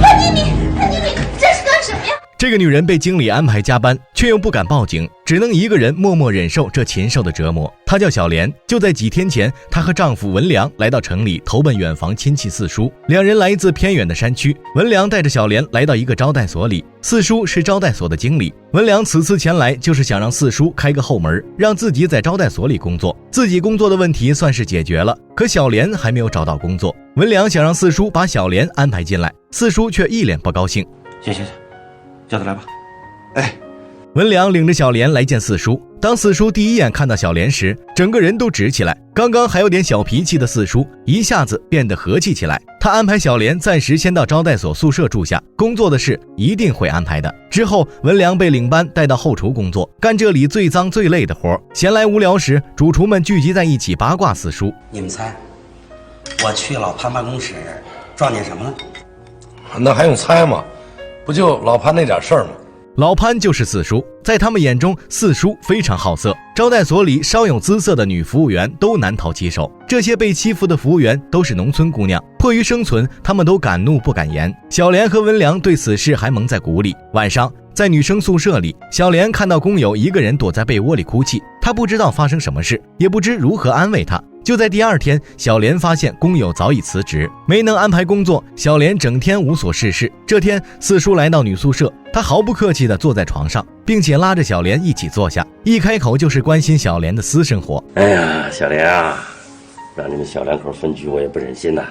潘经理，这是干什么呀？这个女人被经理安排加班，却又不敢报警，只能一个人默默忍受这禽兽的折磨。她叫小莲，就在几天前，她和丈夫文良来到城里投奔远房亲戚四叔，两人来自偏远的山区。文良带着小莲来到一个招待所里，四叔是招待所的经理。文良此次前来就是想让四叔开个后门，让自己在招待所里工作，自己工作的问题算是解决了。可小莲还没有找到工作，文良想让四叔把小莲安排进来，四叔却一脸不高兴。行，叫他来吧。文良领着小莲来见四叔。当四叔第一眼看到小莲时，整个人都直起来。刚刚还有点小脾气的四叔一下子变得和气起来。他安排小莲暂时先到招待所宿舍住下，工作的事一定会安排的。之后文良被领班带到后厨工作，干这里最脏最累的活。闲来无聊时，主厨们聚集在一起八卦四叔。你们猜我去老潘办公室撞见什么了？那还用猜吗？不就老潘那点事儿吗？老潘就是四叔，在他们眼中，四叔非常好色，招待所里稍有姿色的女服务员都难逃其手。这些被欺负的服务员都是农村姑娘，迫于生存，他们都敢怒不敢言。小莲和文良对此事还蒙在鼓里。晚上，在女生宿舍里，小莲看到工友一个人躲在被窝里哭泣，她不知道发生什么事，也不知如何安慰他。就在第二天，小莲发现工友早已辞职，没能安排工作，小莲整天无所事事。这天，四叔来到女宿舍，他毫不客气地坐在床上，并且拉着小莲一起坐下，一开口就是关心小莲的私生活。哎呀，小莲啊，让你们小两口分居，我也不忍心呐。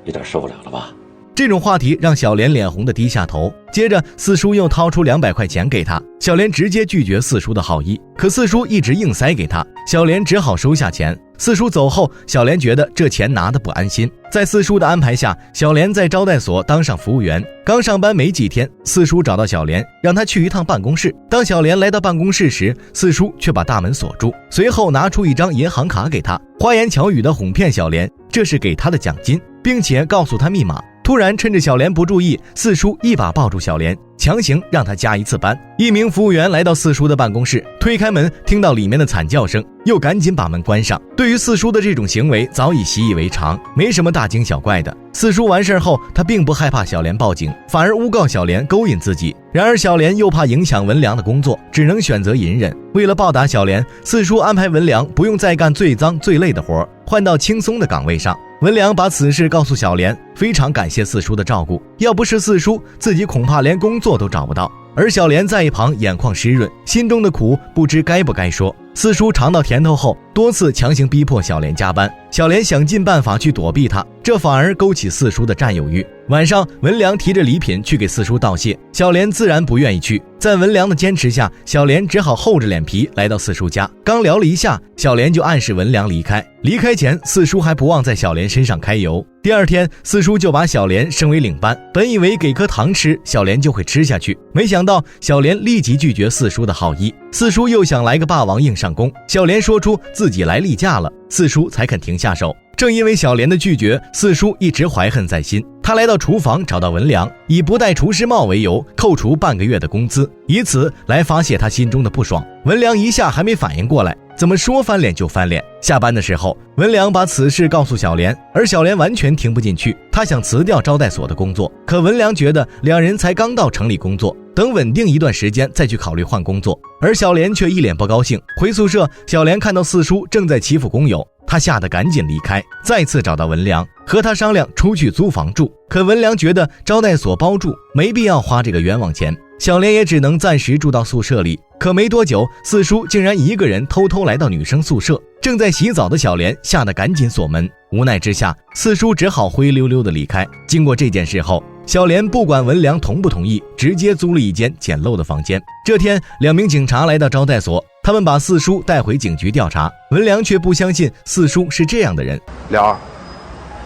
有点受不了了吧？这种话题让小莲脸红的低下头。接着四叔又掏出200块钱给她，小莲直接拒绝四叔的好意，可四叔一直硬塞给她，小莲只好收下钱。四叔走后，小莲觉得这钱拿得不安心。在四叔的安排下，小莲在招待所当上服务员。刚上班没几天，四叔找到小莲，让她去一趟办公室。当小莲来到办公室时，四叔却把大门锁住，随后拿出一张银行卡给她，花言巧语地哄骗小莲这是给她的奖金，并且告诉她密码。突然趁着小莲不注意，四叔一把抱住小莲，强行让她加一次班。一名服务员来到四叔的办公室，推开门，听到里面的惨叫声，又赶紧把门关上。对于四叔的这种行为早已习以为常，没什么大惊小怪的。四叔完事后，他并不害怕小莲报警，反而诬告小莲勾引自己。然而小莲又怕影响文良的工作，只能选择隐忍。为了报答小莲，四叔安排文良不用再干最脏最累的活，换到轻松的岗位上。文良把此事告诉小莲，非常感谢四叔的照顾，要不是四叔，自己恐怕连工作都找不到。而小莲在一旁眼眶湿润，心中的苦不知该不该说。四叔尝到甜头后，多次强行逼迫小莲加班，小莲想尽办法去躲避他，这反而勾起四叔的占有欲。晚上，文良提着礼品去给四叔道谢，小莲自然不愿意去。在文良的坚持下，小莲只好厚着脸皮来到四叔家。刚聊了一下，小莲就暗示文良离开。离开前，四叔还不忘在小莲身上开油。第二天，四叔就把小莲升为领班，本以为给颗糖吃，小莲就会吃下去，没想到小莲立即拒绝四叔的好意。四叔又想来个霸王硬上弓，小莲说出自己来例假了，四叔才肯停下手。正因为小莲的拒绝，四叔一直怀恨在心。他来到厨房找到文良，以不戴厨师帽为由扣除半个月的工资，以此来发泄他心中的不爽。文良一下还没反应过来，怎么说翻脸就翻脸。下班的时候，文良把此事告诉小莲，而小莲完全听不进去，她想辞掉招待所的工作。可文良觉得两人才刚到城里工作，等稳定一段时间再去考虑换工作。而小莲却一脸不高兴。回宿舍，小莲看到四叔正在欺负工友，他吓得赶紧离开，再次找到文良，和他商量出去租房住。可文良觉得招待所包住，没必要花这个冤枉钱，小莲也只能暂时住到宿舍里。可没多久，四叔竟然一个人偷偷来到女生宿舍，正在洗澡的小莲吓得赶紧锁门。无奈之下，四叔只好灰溜溜地离开。经过这件事后，小莲不管文良同不同意，直接租了一间简陋的房间。这天，2名警察来到招待所，他们把四叔带回警局调查。文良却不相信四叔是这样的人。莲儿，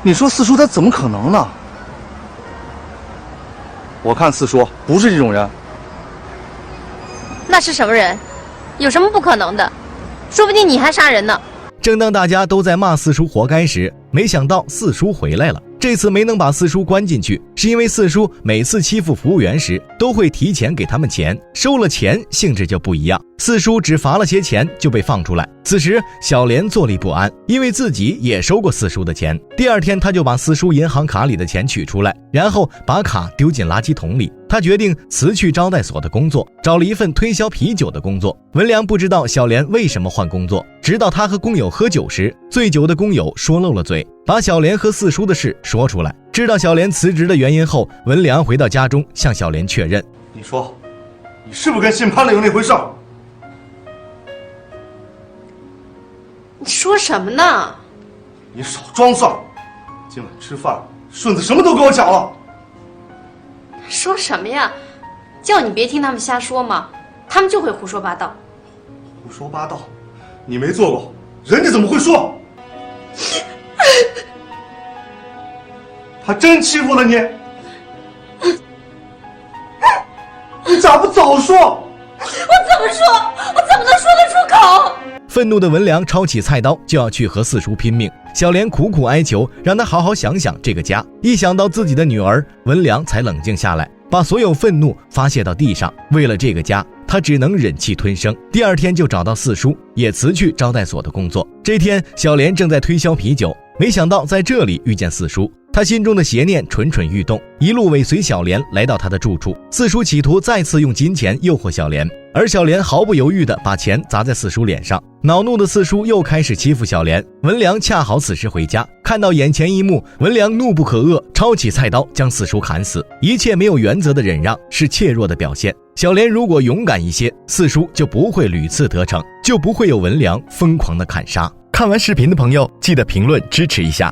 你说四叔他怎么可能呢？我看四叔不是这种人。那是什么人？有什么不可能的？说不定你还杀人呢。正当大家都在骂四叔活该时，没想到四叔回来了。这次没能把四叔关进去，是因为四叔每次欺负服务员时都会提前给他们钱，收了钱性质就不一样。四叔只罚了些钱就被放出来。此时小莲坐立不安，因为自己也收过四叔的钱。第二天他就把四叔银行卡里的钱取出来，然后把卡丢进垃圾桶里。他决定辞去招待所的工作，找了一份推销啤酒的工作。文良不知道小莲为什么换工作，直到他和工友喝酒时，醉酒的工友说漏了嘴，把小莲和四叔的事说出来。知道小莲辞职的原因后，文良回到家中向小莲确认：你说，你是不是跟姓潘的有那回事？你说什么呢？你少装蒜！今晚吃饭，顺子什么都给我讲了。说什么呀？叫你别听他们瞎说嘛，他们就会胡说八道。胡说八道？你没做过，人家怎么会说？他真欺负了你？你咋不早说？我怎么说？我怎么能说得出口？愤怒的文良抄起菜刀就要去和四叔拼命。小莲苦苦哀求，让他好好想想这个家。一想到自己的女儿，文良才冷静下来，把所有愤怒发泄到地上。为了这个家，他只能忍气吞声。第二天就找到四叔，也辞去招待所的工作。这天小莲正在推销啤酒，没想到在这里遇见四叔。他心中的邪念蠢蠢欲动，一路尾随小莲来到他的住处。四叔企图再次用金钱诱惑小莲，而小莲毫不犹豫地把钱砸在四叔脸上。恼怒的四叔又开始欺负小莲。文良恰好此时回家，看到眼前一幕，文良怒不可遏，抄起菜刀将四叔砍死。一切没有原则的忍让是怯弱的表现。小莲如果勇敢一些，四叔就不会屡次得逞，就不会有文良疯狂的砍杀。看完视频的朋友，记得评论支持一下。